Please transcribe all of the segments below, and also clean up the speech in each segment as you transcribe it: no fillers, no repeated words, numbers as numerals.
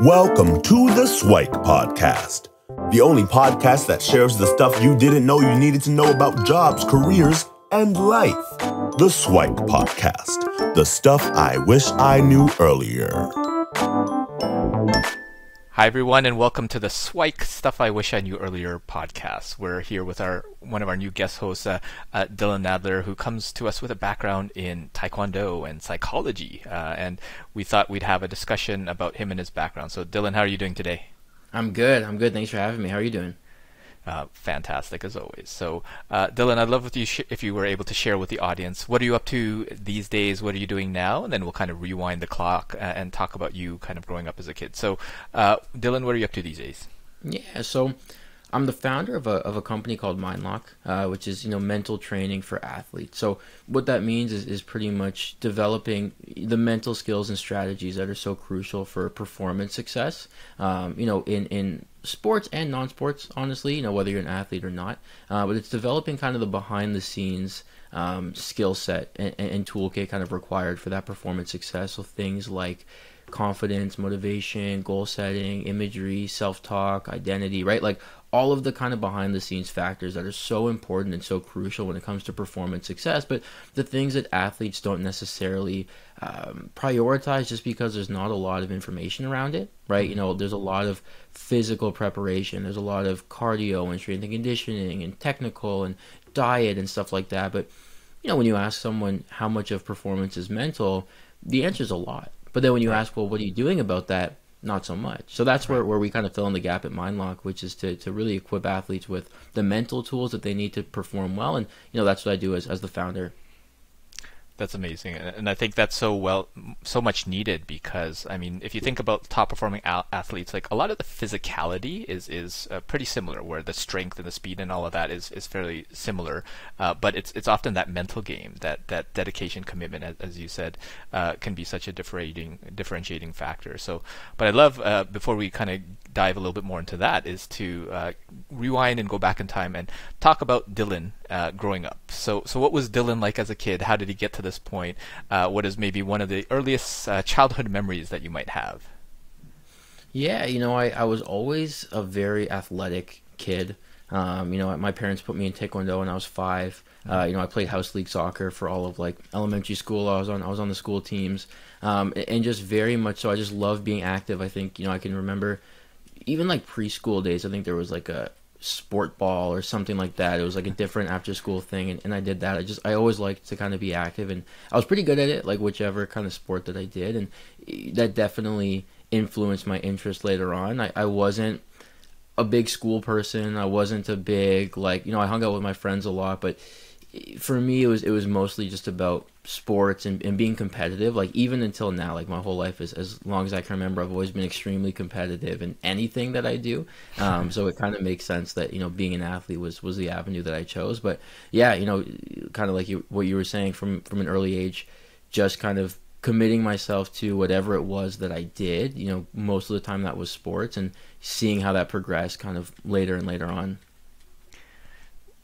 Welcome to the SWIKE podcast, the only podcast that shares the stuff you didn't know you needed to know about jobs, careers, and life. The SWIKE podcast, the stuff I wish I knew earlier. Hi everyone, and welcome to the SWIKE Stuff I Wish I Knew Earlier podcast. We're here with one of our new guest hosts, Dylan Nadler, who comes to us with a background in Taekwondo and psychology. And we thought we'd have a discussion about him and his background. So Dylan, how are you doing today? I'm good. Thanks for having me. How are you doing? Fantastic as always. So, Dylan, I'd love if you were able to share with the audience, what are you up to these days? What are you doing now? And then we'll kind of rewind the clock and talk about you kind of growing up as a kid. So, Dylan, what are you up to these days? Yeah, so I'm the founder of a company called MindLock, which is mental training for athletes. So what that means is pretty much developing the mental skills and strategies that are so crucial for performance success. In sports and non-sports, honestly, whether you're an athlete or not. But it's developing kind of the behind-the-scenes skill set and toolkit kind of required for that performance success. So things like confidence, motivation, goal setting, imagery, self-talk, identity, right? Like all of the kind of behind-the-scenes factors that are so important and so crucial when it comes to performance success, but the things that athletes don't necessarily prioritize just because there's not a lot of information around it, right? There's a lot of physical preparation, there's a lot of cardio and strength and conditioning and technical and diet and stuff like that, but when you ask someone how much of performance is mental, the answer is a lot. But then when you ask, well, what are you doing about that? Not so much. So that's where we kind of fill in the gap at MindLock, which is to really equip athletes with the mental tools that they need to perform well. And, that's what I do as the founder. That's amazing, and I think that's so much needed because, I mean, if you think about top performing athletes, like a lot of the physicality is pretty similar, where the strength and the speed and all of that is fairly similar, but it's often that mental game, that dedication, commitment, as you said, can be such a differentiating factor. So, but I love before we kind of dive a little bit more into that is to rewind and go back in time and talk about Dylan growing up. So what was Dylan like as a kid? How did he get to this point? What is maybe one of the earliest childhood memories that you might have? Yeah, I was always a very athletic kid. My parents put me in Taekwondo when I was 5. I played house league soccer for all of like elementary school. I was on the school teams, and just very much so. I just love being active. I think I can remember even like preschool days. I think there was like a sport ball or something like that. It was like a different after school thing, and I did that. I always liked to kind of be active, and I was pretty good at it, like whichever kind of sport that I did, and that definitely influenced my interest later on. I wasn't a big school person. I wasn't a big I hung out with my friends a lot, but for me it was mostly just about sports and being competitive. Like even until now, like my whole life, as long as I can remember, I've always been extremely competitive in anything that I do. So it kind of makes sense that being an athlete was the avenue that I chose. But yeah, kind of like what you were saying, from an early age, just kind of committing myself to whatever it was that I did. Most of the time that was sports, and seeing how that progressed kind of later and later on.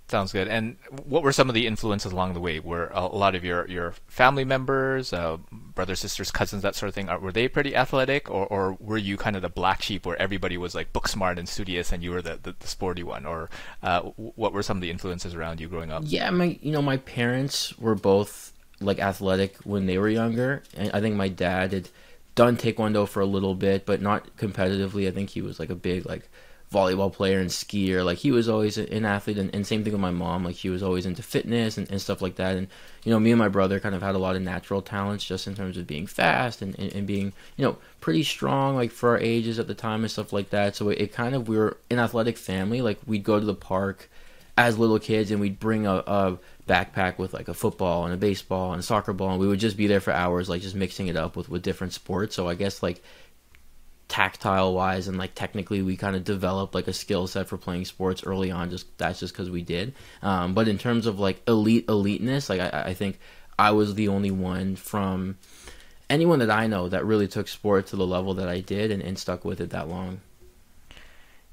Sounds good. And what were some of the influences along the way? Were a lot of your family members, brothers, sisters, cousins, that sort of thing, were they pretty athletic, or were you kind of the black sheep where everybody was like book smart and studious and you were the sporty one? Or what were some of the influences around you growing up? Yeah, my parents were both like athletic when they were younger. And I think my dad had done Taekwondo for a little bit, but not competitively. I think he was like a big volleyball player and skier. Like he was always an athlete, and same thing with my mom. Like she was always into fitness and stuff like that. And me and my brother kind of had a lot of natural talents just in terms of being fast and being pretty strong, like for our ages at the time and stuff like that. So it kind of, we were an athletic family. Like we'd go to the park as little kids and we'd bring a backpack with like a football and a baseball and a soccer ball, and we would just be there for hours, like just mixing it up with different sports. So I guess like tactile wise and like technically we kind of developed like a skill set for playing sports early on. That's just because we did. But in terms of like eliteness, like I think I was the only one from anyone that I know that really took sport to the level that I did and stuck with it that long.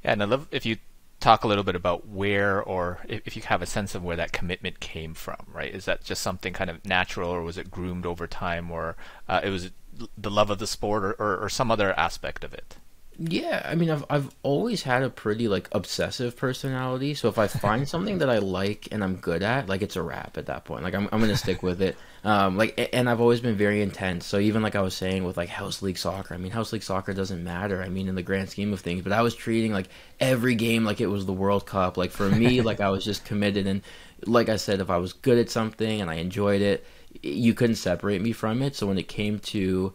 Yeah, and I love if you talk a little bit about where, or if you have a sense of where that commitment came from, right? Is that just something kind of natural, or was it groomed over time, or it was the love of the sport, or some other aspect of it? Yeah, I mean, I've always had a pretty like obsessive personality. So if I find something that I like and I'm good at, like it's a wrap at that point. Like I'm gonna stick with it. And I've always been very intense. So even like I was saying with like house league soccer, I mean, house league soccer doesn't matter. I mean, in the grand scheme of things, but I was treating like every game like it was the World Cup. Like for me, like I was just committed. And like I said, if I was good at something and I enjoyed it, you couldn't separate me from it. So when it came to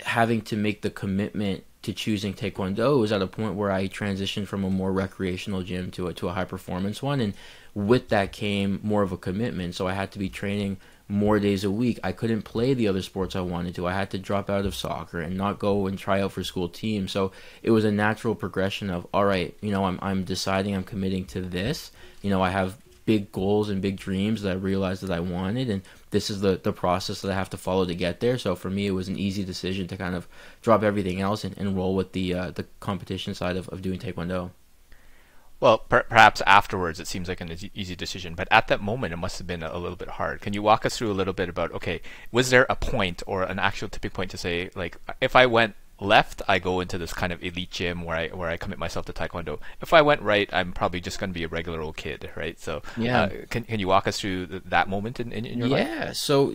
having to make the commitment to choosing Taekwondo, was at a point where I transitioned from a more recreational gym to a high performance one, and with that came more of a commitment. So I had to be training more days a week. I couldn't play the other sports I wanted to. I had to drop out of soccer and not go and try out for school teams. So it was a natural progression of, all right, I'm deciding I'm committing to this. I have big goals and big dreams that I realized that I wanted, and this is the process that I have to follow to get there. So for me, it was an easy decision to kind of drop everything else and roll with the competition side of doing Taekwondo. Well, perhaps afterwards it seems like an easy decision, but at that moment it must have been a little bit hard. Can you walk us through a little bit about, okay, was there a point or an actual tipping point to say, like, if I went left, I go into this kind of elite gym where I commit myself to Taekwondo. If I went right, I'm probably just going to be a regular old kid, right? So, Yeah. Can you walk us through that moment in your life? Yeah, so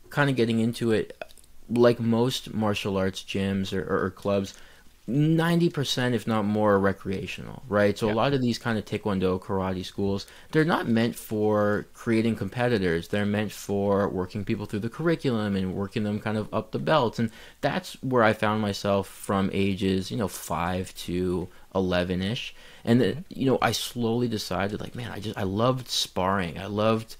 kind of getting into it, like most martial arts gyms or clubs, 90% if not more are recreational, right? So a Yeah. lot of these kind of taekwondo karate schools, they're not meant for creating competitors. They're meant for working people through the curriculum and working them kind of up the belts. And that's where I found myself from ages 5 to 11ish. And I slowly decided, like, man, I loved sparring. I loved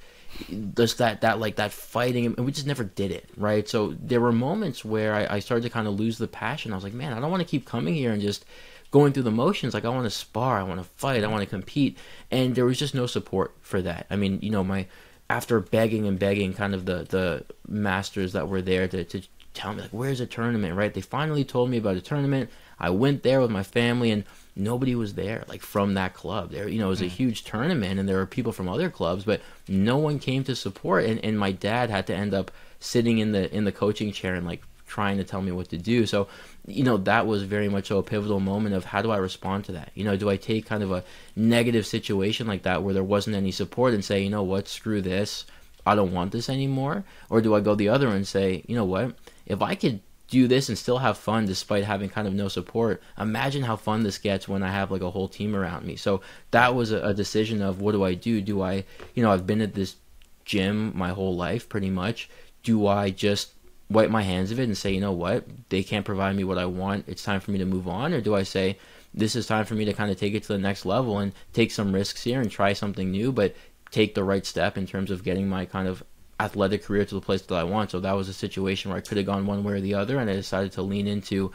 just that fighting, and we just never did it, right? So there were moments where I started to kind of lose the passion. I was like, man, I don't want to keep coming here and just going through the motions. Like, I want to spar, I want to fight, I want to compete, and there was just no support for that. I mean, my after begging and begging kind of the masters that were there to tell me, like, where's a tournament, right? They finally told me about a tournament. I went there with my family, and nobody was there, like, from that club. There, it was a huge tournament, and there were people from other clubs, but no one came to support. And my dad had to end up sitting in the coaching chair and, like, trying to tell me what to do. So, that was very much a pivotal moment of, how do I respond to that? Do I take kind of a negative situation like that where there wasn't any support and say, what, screw this, I don't want this anymore? Or do I go the other and say, what, if I could do this and still have fun despite having kind of no support, imagine how fun this gets when I have, like, a whole team around me. So that was a decision of, what do I do? Do I, I've been at this gym my whole life pretty much. Do I just wipe my hands of it and say, what, they can't provide me what I want, it's time for me to move on? Or do I say, this is time for me to kind of take it to the next level and take some risks here and try something new, but take the right step in terms of getting my kind of athletic career to the place that I want? So that was a situation where I could have gone one way or the other, and I decided to lean into,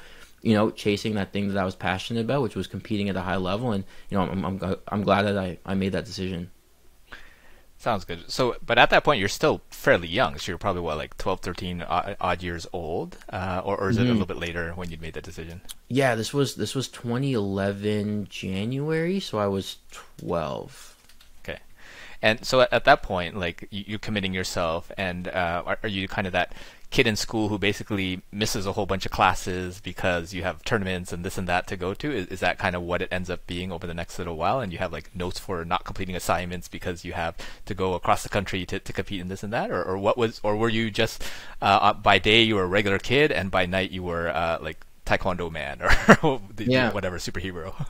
chasing that thing that I was passionate about, which was competing at a high level. And I'm glad that I made that decision. Sounds good. So, but at that point, you're still fairly young. So you're probably, what, like 12, 13 odd years old? Or is it a little bit later when you made that decision? Yeah, this was 2011 January, so I was 12. Okay. And so at that point, like, you're committing yourself, and are you kind of that kid in school who basically misses a whole bunch of classes because you have tournaments and this and that to go to? Is that kind of what it ends up being over the next little while? And you have, like, notes for not completing assignments because you have to go across the country to compete in this and that? Or what was, or were you just, by day you were a regular kid, and by night you were like Taekwondo man or whatever superhero?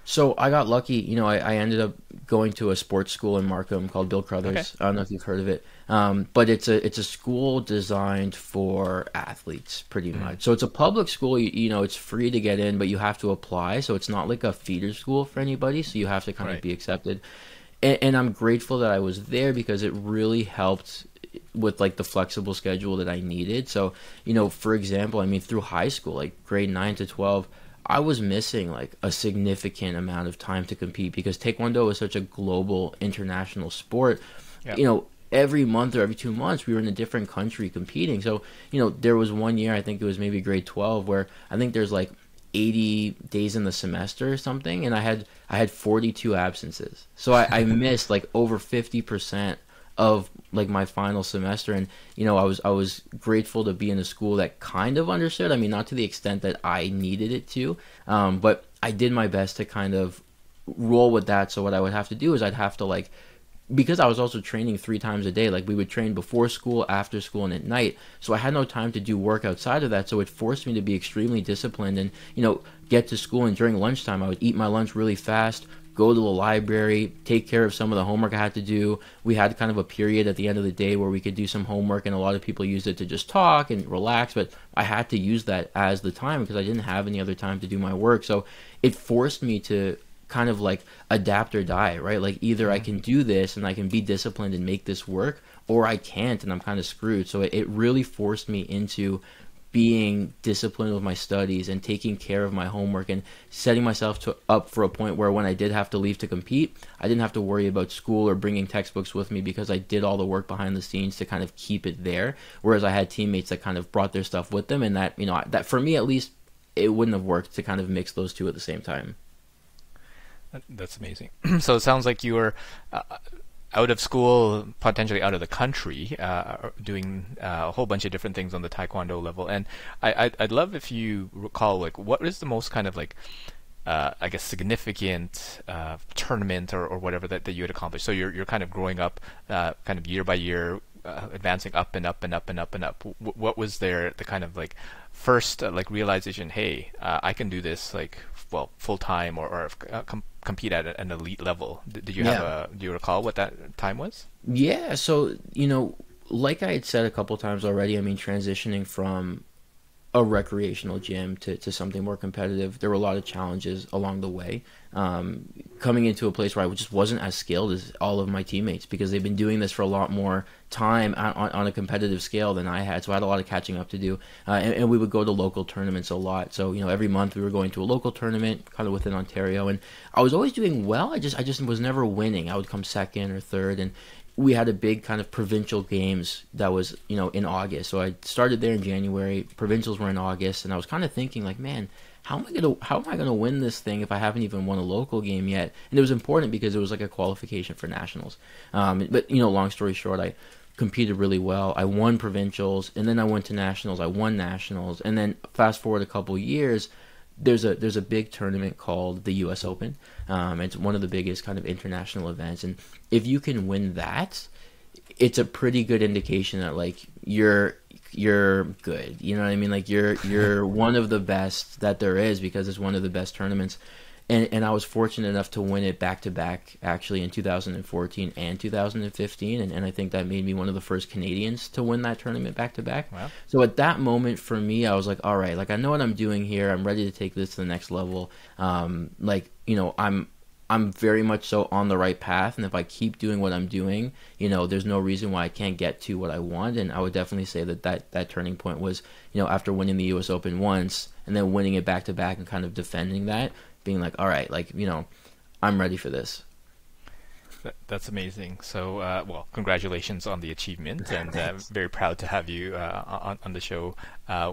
So I got lucky. I ended up going to a sports school in Markham called Bill Crothers. Okay. I don't know if you've heard of it, but it's a school designed for athletes, pretty much. So it's a public school. It's free to get in, but you have to apply. So it's not like a feeder school for anybody. So you have to kind of be accepted. And I'm grateful that I was there, because it really helped with, like, the flexible schedule that I needed. So, for example, I mean, through high school, like grade 9 to 12. I was missing, like, a significant amount of time to compete, because Taekwondo is such a global, international sport. Yep. Every month or every 2 months we were in a different country competing. So, there was one year, I think it was maybe grade 12, where I think there's like 80 days in the semester or something, and I had 42 absences. So I missed like over 50% of like my final semester, and I was grateful to be in a school that kind of understood. I mean, not to the extent that I needed it to, but I did my best to kind of roll with that. So what I would have to do is I'd have to like, because I was also training 3 times a day, like we would train before school, after school, and at night. So I had no time to do work outside of that. So it forced me to be extremely disciplined and, get to school. And during lunchtime, I would eat my lunch really fast, go to the library, take care of some of the homework I had to do. We had kind of a period at the end of the day where we could do some homework, and a lot of people used it to just talk and relax. But I had to use that as the time because I didn't have any other time to do my work. So it forced me to kind of like adapt or die, right? Like either I can do this and I can be disciplined and make this work, or I can't and I'm kind of screwed. So it really forced me into being disciplined with my studies and taking care of my homework and setting myself up for a point where when I did have to leave to compete, I didn't have to worry about school or bringing textbooks with me because I did all the work behind the scenes to kind of keep it there. Whereas I had teammates that kind of brought their stuff with them, and that, that for me at least, it wouldn't have worked to kind of mix those two at the same time. That's amazing. So it sounds like you were out of school, potentially out of the country, doing a whole bunch of different things on the Taekwondo level. And I'd love if you recall, like, what is the most kind of like, I guess, significant tournament or whatever that you had accomplished. So you're kind of growing up, kind of year by year, advancing up and up and up and up and up. What was there the kind of like first like realization? Hey, I can do this like full time or compete at an elite level. Did you have do you recall what that time was? Yeah, so like I had said a couple times already, I mean, transitioning from a recreational gym to something more competitive, there were a lot of challenges along the way. Coming into a place where I just wasn't as skilled as all of my teammates because they've been doing this for a lot more time on a competitive scale than I had. So I had a lot of catching up to do. And we would go to local tournaments a lot. So, every month we were going to a local tournament kind of within Ontario. And I was always doing well. I just was never winning. I would come second or third. And we had a big kind of provincial games that was, in August. So I started there in January. Provincials were in August. And I was kind of thinking like, man, how am I gonna win this thing if I haven't even won a local game yet? And it was important because it was like a qualification for nationals. But long story short, I competed really well. I won provincials, and then I went to nationals. I won nationals, and then fast forward a couple years, there's a big tournament called the U.S. Open. It's one of the biggest kind of international events, and if you can win that, it's a pretty good indication that like you're good. You know what I mean? Like you're one of the best that there is because it's one of the best tournaments. And I was fortunate enough to win it back to back actually in 2014 and 2015. And I think that made me one of the first Canadians to win that tournament back to back. Wow. So at that moment for me, I was like, all right, like I know what I'm doing here. I'm ready to take this to the next level. I'm very much so on the right path, and if I keep doing what I'm doing, there's no reason why I can't get to what I want. And I would definitely say that turning point was, after winning the U.S. Open once and then winning it back to back and kind of defending that, being like, all right, like, I'm ready for this. That's amazing. So, congratulations on the achievement, and very proud to have you on the show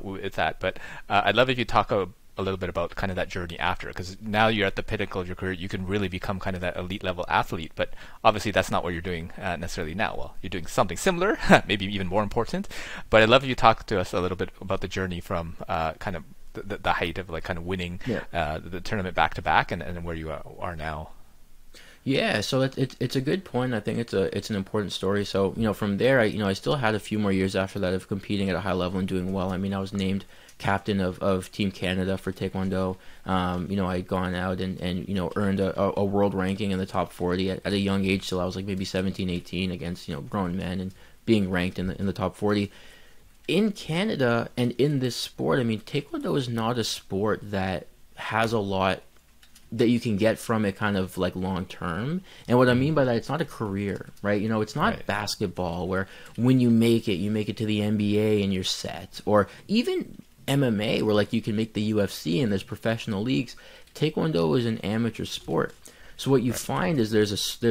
with that. But I'd love if you talk a little bit about kind of that journey after, because now you're at the pinnacle of your career. You can really become kind of that elite level athlete, but obviously that's not what you're doing necessarily now. Well, you're doing something similar, maybe even more important, but I'd love if you talk to us a little bit about the journey from kind of the height of like kind of winning the tournament back to back and where you are now. Yeah, so it's a good point. I think it's an important story. So from there, I still had a few more years after that of competing at a high level and doing well. I mean, I was named captain of Team Canada for Taekwondo. I had gone out and earned a world ranking in the top 40 at a young age. Till I was like maybe 17, 18 against grown men and being ranked in the top 40. In Canada and in this sport, I mean, Taekwondo is not a sport that has a lot that you can get from it kind of like long term. And what I mean by that, it's not a career, right? It's not basketball where when you make it to the NBA and you're set, or even MMA where like you can make the UFC and there's professional leagues. Taekwondo is an amateur sport. So what you find is there's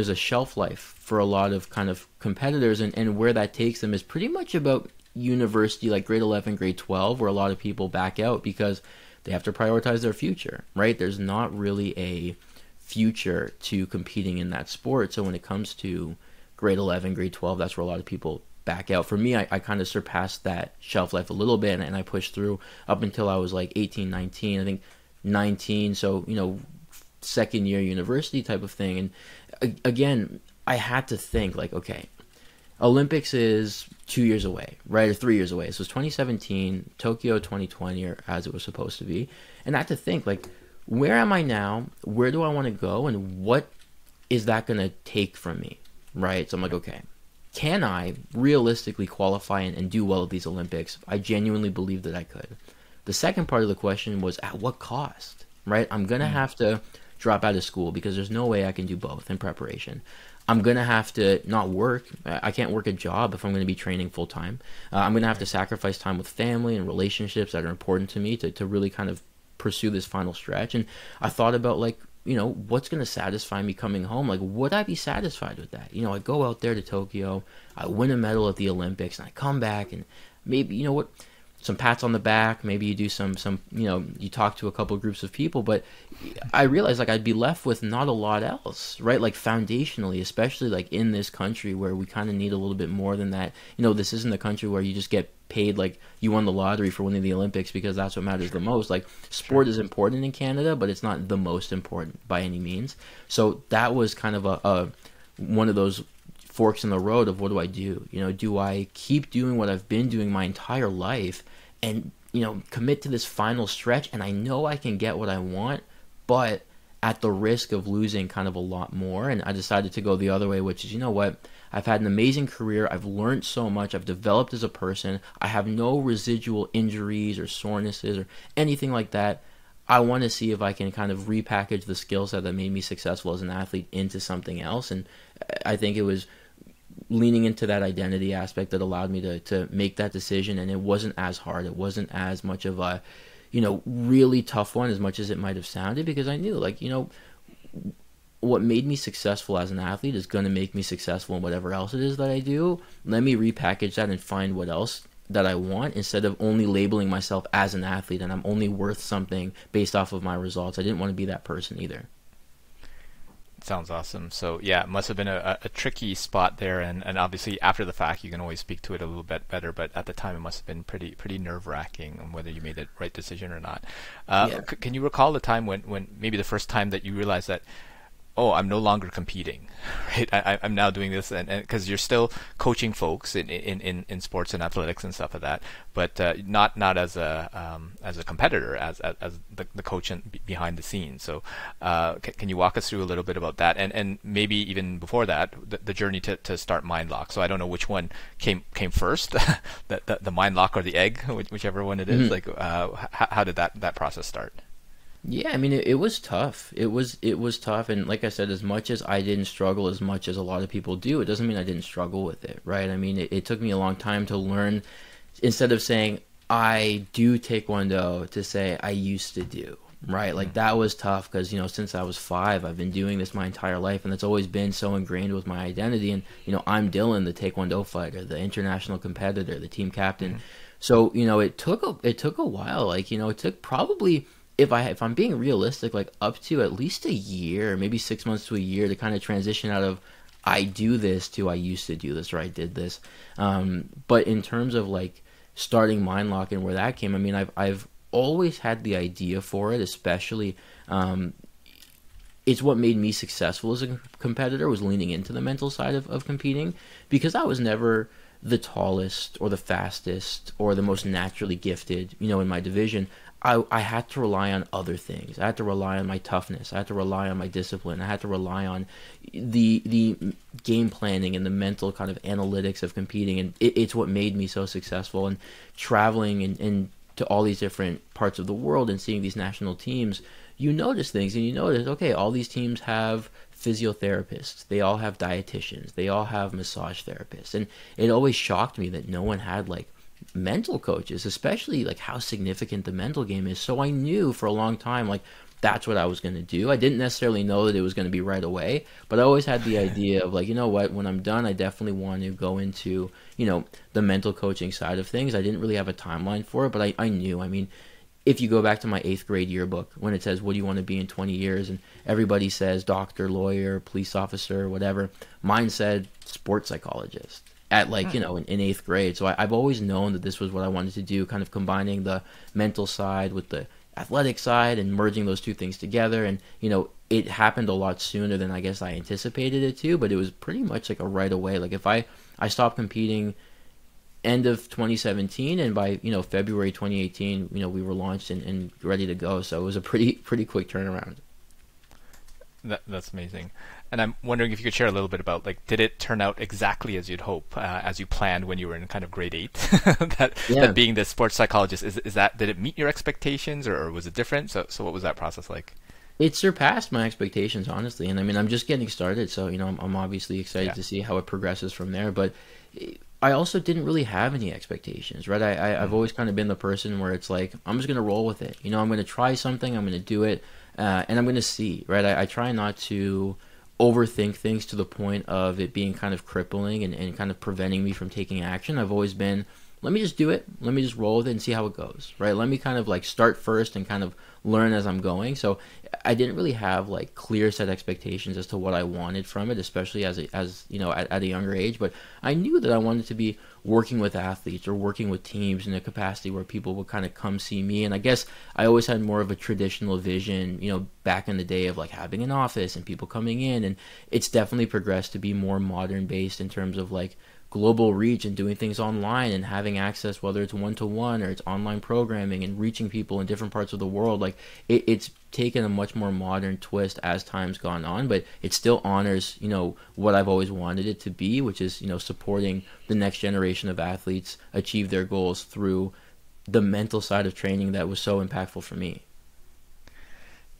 a shelf life for a lot of kind of competitors, and where that takes them is pretty much about university, like grade 11, grade 12, where a lot of people back out because they have to prioritize their future, right? There's not really a future to competing in that sport. So when it comes to grade 11, grade 12, that's where a lot of people back out. For me, I kind of surpassed that shelf life a little bit, and I pushed through up until I was like 18, 19, I think 19. So, second year university type of thing. And again, I had to think like, okay, Olympics is 2 years away, right? Or 3 years away. So it's 2017, Tokyo 2020, or as it was supposed to be. And I had to think like, where am I now? Where do I want to go? And what is that going to take from me, right? So I'm like, okay, can I realistically qualify and do well at these Olympics? I genuinely believe that I could. The second part of the question was, at what cost, right? I'm going to have to drop out of school because there's no way I can do both in preparation. I'm going to have to not work. I can't work a job if I'm going to be training full time. I'm going to have to sacrifice time with family and relationships that are important to me to really kind of pursue this final stretch. And I thought about like, what's going to satisfy me coming home? Like, would I be satisfied with that? I go out there to Tokyo, I win a medal at the Olympics, and I come back and maybe, some pats on the back, maybe you do some you talk to a couple of groups of people, but I realized like I'd be left with not a lot else, right? Like foundationally, especially like in this country where we kind of need a little bit more than that. This isn't a country where you just get paid like you won the lottery for winning the Olympics because that's what matters the most. Like sport is important in Canada, but it's not the most important by any means. So that was kind of a one of those forks in the road of what do I do? Do I keep doing what I've been doing my entire life and, commit to this final stretch, and I know I can get what I want, but at the risk of losing kind of a lot more? And I decided to go the other way, which is, what? I've had an amazing career. I've learned so much. I've developed as a person. I have no residual injuries or sorenesses or anything like that. I want to see if I can kind of repackage the skill set that made me successful as an athlete into something else. And I think it was leaning into that identity aspect that allowed me to make that decision. And it wasn't as hard. It wasn't as much of a, really tough one as much as it might have sounded, because I knew like, what made me successful as an athlete is going to make me successful in whatever else it is that I do. Let me repackage that and find what else that I want, instead of only labeling myself as an athlete and I'm only worth something based off of my results. I didn't want to be that person either. Sounds awesome. So yeah, it must have been a tricky spot there, and obviously after the fact you can always speak to it a little bit better, but at the time it must have been pretty nerve-wracking on whether you made the right decision or not. Can you recall the time when maybe the first time that you realized that, oh, I'm no longer competing, right? I'm now doing this, and because you're still coaching folks in sports and athletics and stuff like that, but not as a competitor, as the coach behind the scenes. So can you walk us through a little bit about that, and maybe even before that, the journey to start MindLock? So I don't know which one came first, the MindLock or the egg, whichever one it is. Like how did that process start? Yeah, I mean, it was tough. It was tough, and like I said, as much as I didn't struggle as much as a lot of people do, it doesn't mean I didn't struggle with it, right? I mean, it took me a long time to learn, instead of saying I do Taekwondo, to say I used to do, right? Like that was tough because, since I was 5, I've been doing this my entire life, and it's always been so ingrained with my identity. And, I'm Dylan, the Taekwondo fighter, the international competitor, the team captain. So, it took a while. Like, it took probably, if I'm being realistic, like up to at least a year, maybe 6 months to a year, to kind of transition out of I do this to I used to do this, or I did this. But in terms of like starting MindLock and where that came, I mean, I've always had the idea for it, especially it's what made me successful as a competitor, was leaning into the mental side of competing, because I was never the tallest or the fastest or the most naturally gifted, in my division. I had to rely on other things. I had to rely on my toughness. I had to rely on my discipline. I had to rely on the game planning and the mental kind of analytics of competing. And it's what made me so successful. And traveling and to all these different parts of the world and seeing these national teams, you notice things, and you notice, okay, all these teams have physiotherapists. They all have dietitians. They all have massage therapists. And it always shocked me that no one had like mental coaches, especially like how significant the mental game is. So I knew for a long time, like, that's what I was going to do. I didn't necessarily know that it was going to be right away, but I always had the idea of like, what, when I'm done, I definitely want to go into, the mental coaching side of things. I didn't really have a timeline for it, but I knew, I mean, if you go back to my 8th grade yearbook, when it says, what do you want to be in 20 years? And everybody says doctor, lawyer, police officer, whatever. Mine said sports psychologist at like, in 8th grade. So I've always known that this was what I wanted to do, kind of combining the mental side with the athletic side and merging those two things together. And, it happened a lot sooner than I guess I anticipated it to, but it was pretty much like a right away. Like if I stopped competing end of 2017, and by February 2018 we were launched and ready to go, so it was a pretty quick turnaround. That's amazing. And I'm wondering if you could share a little bit about, like, did it turn out exactly as you'd hope, as you planned when you were in kind of grade 8? that being the sports psychologist, did it meet your expectations, or was it different? So what was that process like? It surpassed my expectations, honestly. And I mean, I'm just getting started, so I'm obviously excited to see how it progresses from there. But I also didn't really have any expectations, right? I've always kind of been the person where it's like, I'm just going to roll with it. I'm going to try something, I'm going to do it, and I'm going to see, right? I try not to overthink things to the point of it being kind of crippling and kind of preventing me from taking action. I've always been, let me just do it. Let me just roll with it and see how it goes, right? Let me kind of like start first and kind of learn as I'm going. So I didn't really have like clear set expectations as to what I wanted from it, especially at a younger age. But I knew that I wanted to be working with athletes or working with teams in a capacity where people would kind of come see me. And I guess I always had more of a traditional vision, back in the day of like having an office and people coming in. And it's definitely progressed to be more modern based in terms of like global reach and doing things online and having access, whether it's one-to-one or it's online programming and reaching people in different parts of the world. Like it's taken a much more modern twist as time's gone on, but it still honors, what I've always wanted it to be, which is, supporting the next generation of athletes achieve their goals through the mental side of training that was so impactful for me.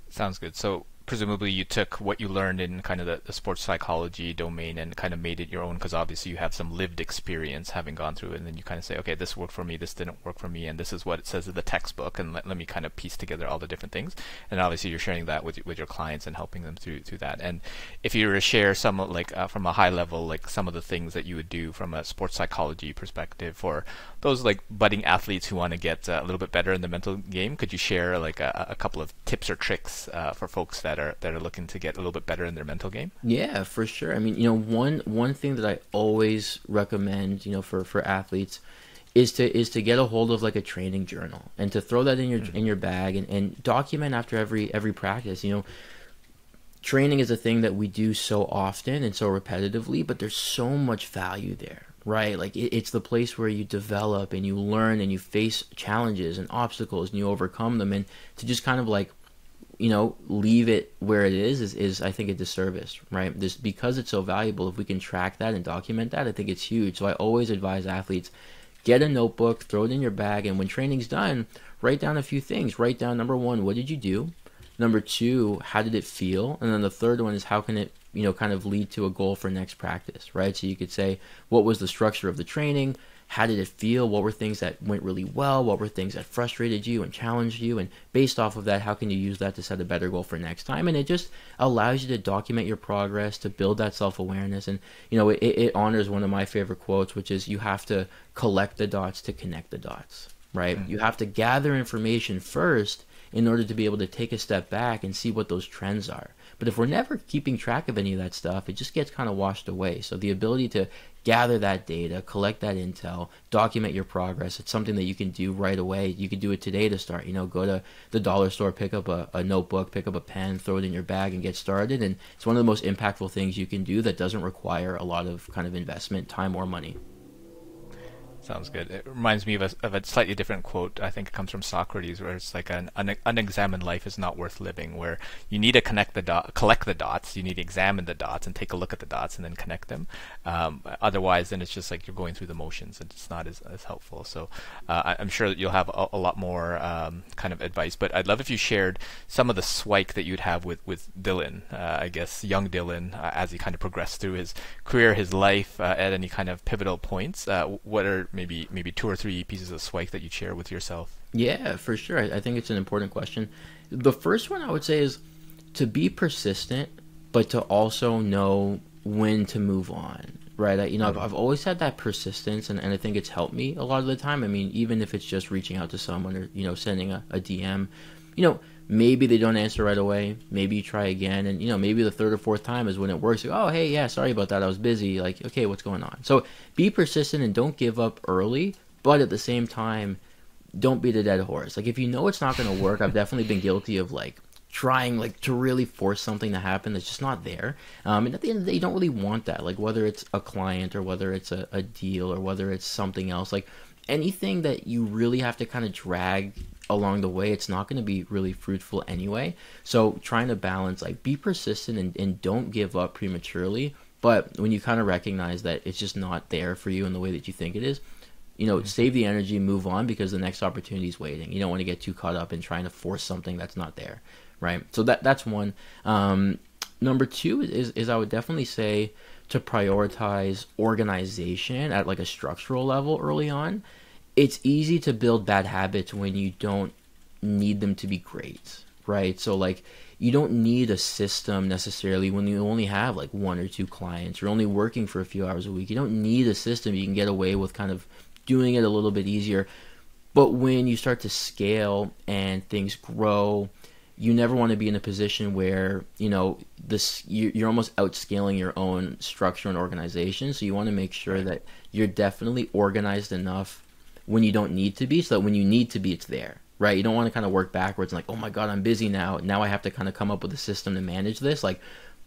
Sounds good. So presumably you took what you learned in kind of the sports psychology domain and kind of made it your own, because obviously you have some lived experience having gone through it, and then you kind of say, okay, this worked for me, this didn't work for me, and this is what it says in the textbook, and let me kind of piece together all the different things. And obviously you're sharing that with your clients and helping them through that. And if you were to share some from a high level, like some of the things that you would do from a sports psychology perspective for those like budding athletes who want to get a little bit better in the mental game, could you share like a couple of tips or tricks for folks that are looking to get a little bit better in their mental game? Yeah, for sure. I mean, one thing that I always recommend, for athletes is to get a hold of like a training journal and to throw that in your bag and document after every practice. Training is a thing that we do so often and so repetitively, but there's so much value there. Right? Like it's the place where you develop and you learn and you face challenges and obstacles and you overcome them, and to just kind of like, leave it where it is I think a disservice, right? This, because it's so valuable, if we can track that and document that, I think it's huge. So I always advise athletes, get a notebook, throw it in your bag, and when training's done, write down a few things. Write down, number one, what did you do? Number two, how did it feel? And then the third one is, how can it kind of lead to a goal for next practice, right? So you could say, what was the structure of the training? How did it feel? What were things that went really well? What were things that frustrated you and challenged you? And based off of that, how can you use that to set a better goal for next time? And it just allows you to document your progress, to build that self-awareness. And, it honors one of my favorite quotes, which is, you have to collect the dots to connect the dots, right? You have to gather information first in order to be able to take a step back and see what those trends are. But if we're never keeping track of any of that stuff, it just gets kind of washed away. So the ability to gather that data, collect that intel, document your progress, it's something that you can do right away. You can do it today to start. Go to the dollar store, pick up a notebook, pick up a pen, throw it in your bag and get started. And it's one of the most impactful things you can do that doesn't require a lot of kind of investment, time or money. Sounds good. It reminds me of a slightly different quote. I think it comes from Socrates, where it's like an unexamined life is not worth living, where you need to collect the dots, you need to examine the dots and take a look at the dots and then connect them. Otherwise, then it's just like you're going through the motions and it's not as helpful. So I'm sure that you'll have a lot more kind of advice, but I'd love if you shared some of the SWIKE that you'd have with Dylan, I guess young Dylan, as he kind of progressed through his career, his life, at any kind of pivotal points. What are maybe 2 or 3 pieces of SWIKE that you'd share with yourself? Yeah, for sure. I think it's an important question. The first one I would say is to be persistent, but to also know when to move on, right? I've always had that persistence, and I think it's helped me a lot of the time. I mean, even if it's just reaching out to someone or, sending a DM, maybe they don't answer right away. Maybe you try again, and, maybe the third or fourth time is when it works. Like, oh, hey, yeah, sorry about that. I was busy. Like, okay, what's going on? So be persistent and don't give up early, but at the same time, don't beat a dead horse. Like, if you know it's not going to work, I've definitely been guilty of, like, trying, like, to really force something to happen that's just not there. And at the end of the day, you don't really want that. Like, whether it's a client or whether it's a deal or whether it's something else, like, anything that you really have to kind of drag along the way, it's not going to be really fruitful anyway. So trying to balance, like, be persistent and don't give up prematurely. But when you kind of recognize that it's just not there for you in the way that you think it is, save the energy, move on, because the next opportunity is waiting. You don't want to get too caught up in trying to force something that's not there, right? So that's one. Number two is I would definitely say to prioritize organization at, like, a structural level early on. It's easy to build bad habits when you don't need them to be great, right? So, like, you don't need a system necessarily when you only have, like, one or two clients. You're only working for a few hours a week. You don't need a system. You can get away with kind of doing it a little bit easier. But when you start to scale and things grow, you never want to be in a position where, you're almost outscaling your own structure and organization. So you want to make sure that you're definitely organized enough when you don't need to be, so that when you need to be, it's there, right? You don't want to kind of work backwards and, like, oh my God, I'm busy now. Now I have to kind of come up with a system to manage this. Like,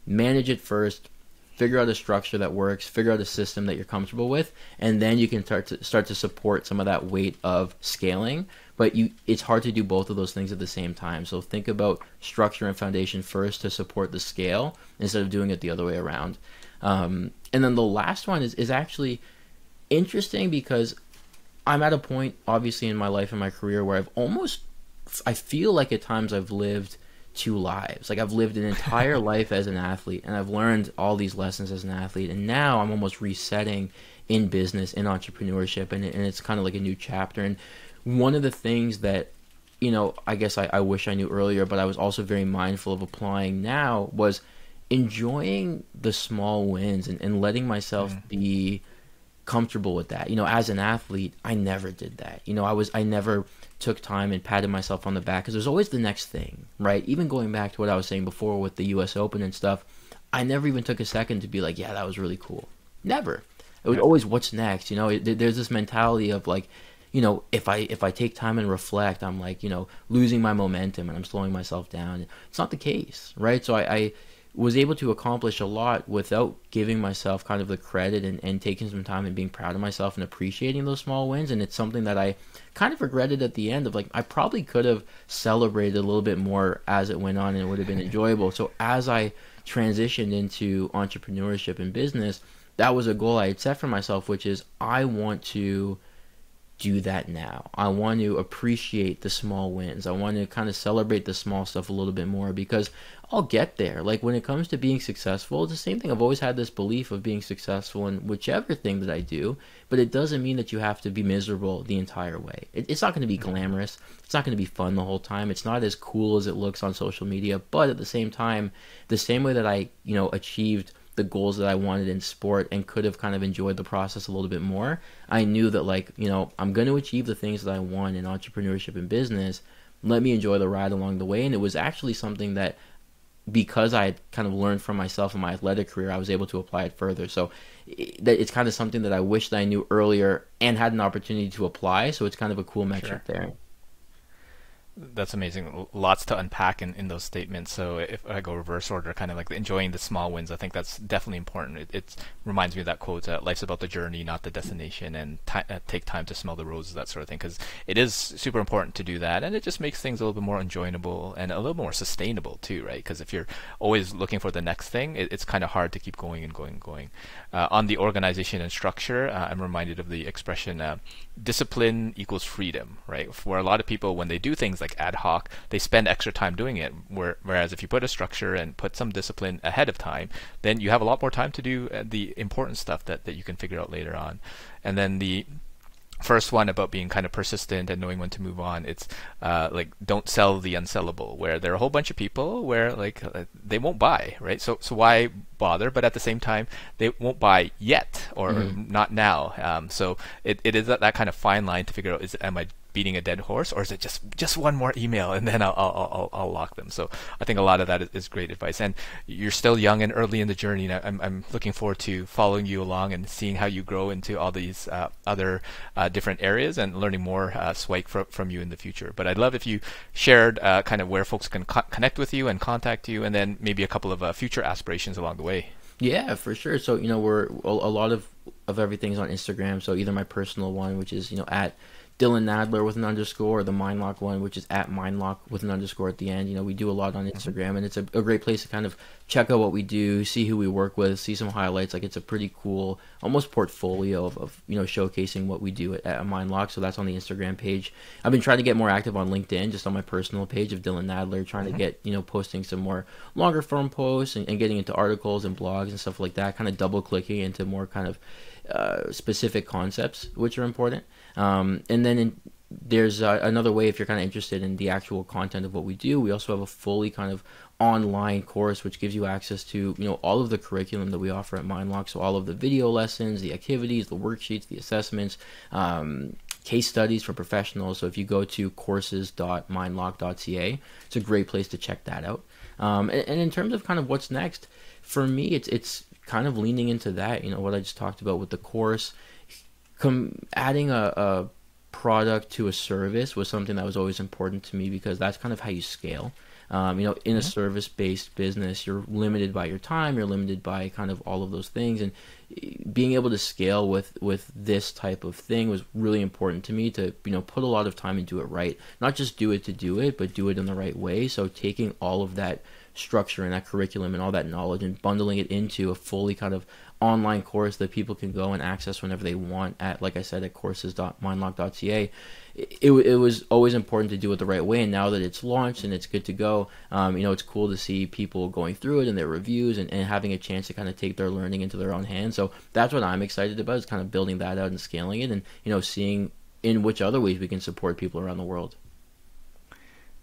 manage it first. Figure out a structure that works, figure out a system that you're comfortable with, and then you can start to support some of that weight of scaling. But it's hard to do both of those things at the same time. So think about structure and foundation first to support the scale instead of doing it the other way around. And then the last one is actually interesting because I'm at a point, obviously, in my life and my career where I feel like at times I've lived two lives. Like, I've lived an entire life as an athlete, and I've learned all these lessons as an athlete, and now I'm almost resetting in business, in entrepreneurship, and it's kind of like a new chapter. And one of the things that, I guess I wish I knew earlier, but I was also very mindful of applying now, was enjoying the small wins and letting myself be comfortable with that. As an athlete, I never did that. I never took time and patted myself on the back because there's always the next thing, right? Even going back to what I was saying before with the US Open and stuff, I never even took a second to be like, yeah, that was really cool. Never. It was always, what's next? There's this mentality of, like, if I take time and reflect, I'm, like, losing my momentum and I'm slowing myself down. It's not the case, right? So I was able to accomplish a lot without giving myself kind of the credit and taking some time and being proud of myself and appreciating those small wins. And it's something that I kind of regretted at the end of, like, I probably could have celebrated a little bit more as it went on, and it would have been enjoyable. So as I transitioned into entrepreneurship and business, that was a goal I had set for myself, which is I want to do that now. I want to appreciate the small wins. I want to kind of celebrate the small stuff a little bit more, because I'll get there. Like, when it comes to being successful, it's the same thing. I've always had this belief of being successful in whichever thing that I do, but it doesn't mean that you have to be miserable the entire way. It's not going to be glamorous. It's not going to be fun the whole time. It's not as cool as it looks on social media, but at the same time, the same way that I, achieved the goals that I wanted in sport and could have kind of enjoyed the process a little bit more, I knew that, like, I'm going to achieve the things that I want in entrepreneurship and business. Let me enjoy the ride along the way. And it was actually something that, because I had kind of learned from myself in my athletic career, I was able to apply it further. So it's kind of something that I wish that I knew earlier and had an opportunity to apply. So it's kind of a cool metric there. That's amazing. Lots to unpack in those statements. So if I go reverse order, kind of like enjoying the small wins, I think that's definitely important. It reminds me of that quote, life's about the journey, not the destination, and take time to smell the roses, that sort of thing, because it is super important to do that, and it just makes things a little bit more enjoyable and a little more sustainable too, right? Because if you're always looking for the next thing, it's kind of hard to keep going and going and going. On the organization and structure, I'm reminded of the expression, discipline equals freedom, right? For a lot of people, when they do things like ad hoc, they spend extra time doing it, whereas if you put a structure and put some discipline ahead of time, then you have a lot more time to do the important stuff that you can figure out later on. And then the first one about being kind of persistent and knowing when to move on. It's like, don't sell the unsellable, where there are a whole bunch of people where like they won't buy, right? So why bother? But at the same time, they won't buy yet, or not now. So it is that kind of fine line to figure out, am I beating a dead horse, or is it just one more email and then I'll lock them? So I think a lot of that is great advice. And you're still young and early in the journey. And I'm looking forward to following you along and seeing how you grow into all these other different areas, and learning more SWIKE from you in the future. But I'd love if you shared kind of where folks can connect with you and contact you, and then maybe a couple of future aspirations along the way. Yeah, for sure. So, we're a lot of everything's on Instagram. So either my personal one, which is, at Dylan Nadler with an underscore, or the MindLock one, which is at MindLock with an underscore at the end. We do a lot on Instagram, and it's a great place to kind of check out what we do, see who we work with, see some highlights. Like, it's a pretty cool, almost portfolio of showcasing what we do at MindLock. So that's on the Instagram page. I've been trying to get more active on LinkedIn, just on my personal page of Dylan Nadler, trying to get, posting some more longer form posts and getting into articles and blogs and stuff like that, kind of double clicking into more kind of specific concepts which are important. And then there's another way, if you're kind of interested in the actual content of what we do. We also have a fully kind of online course which gives you access to all of the curriculum that we offer at MindLock. So all of the video lessons, the activities, the worksheets, the assessments, case studies for professionals. So if you go to courses.mindlock.ca, it's a great place to check that out. And in terms of kind of what's next, for me, it's kind of leaning into that, what I just talked about with the course. Adding a product to a service was something that was always important to me, because that's kind of how you scale. In a service-based business, you're limited by your time, you're limited by kind of all of those things, and being able to scale with this type of thing was really important to me, to put a lot of time and do it right. Not just do it to do it, but do it in the right way. So taking all of that structure and that curriculum and all that knowledge and bundling it into a fully kind of online course that people can go and access whenever they want at, like I said, at courses.mindlock.ca. It was always important to do it the right way, and now that it's launched and it's good to go, it's cool to see people going through it and their reviews and having a chance to kind of take their learning into their own hands. So that's what I'm excited about, is kind of building that out and scaling it, and seeing in which other ways we can support people around the world.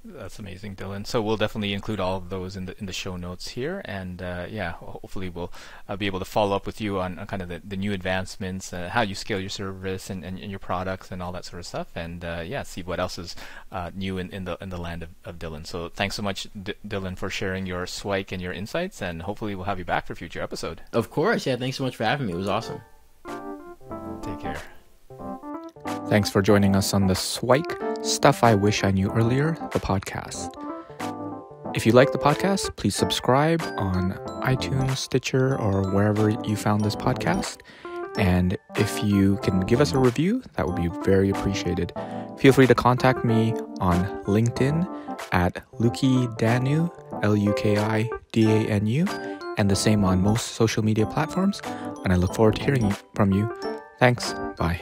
That's amazing, Dylan. So we'll definitely include all of those in the show notes here, and hopefully we'll be able to follow up with you on kind of the new advancements, how you scale your service and your products and all that sort of stuff, and see what else is new in the land of Dylan. So thanks so much, Dylan, for sharing your SWIKE and your insights, and hopefully we'll have you back for a future episode. Of course, yeah. Thanks so much for having me. It was awesome. Take care. Thanks for joining us on the SWIKE Stuff I Wish I Knew Earlier, the podcast. If you like the podcast, please subscribe on iTunes, Stitcher, or wherever you found this podcast. And if you can give us a review, that would be very appreciated. Feel free to contact me on LinkedIn at Lukidanu, Lukidanu, and the same on most social media platforms. And I look forward to hearing from you. Thanks. Bye.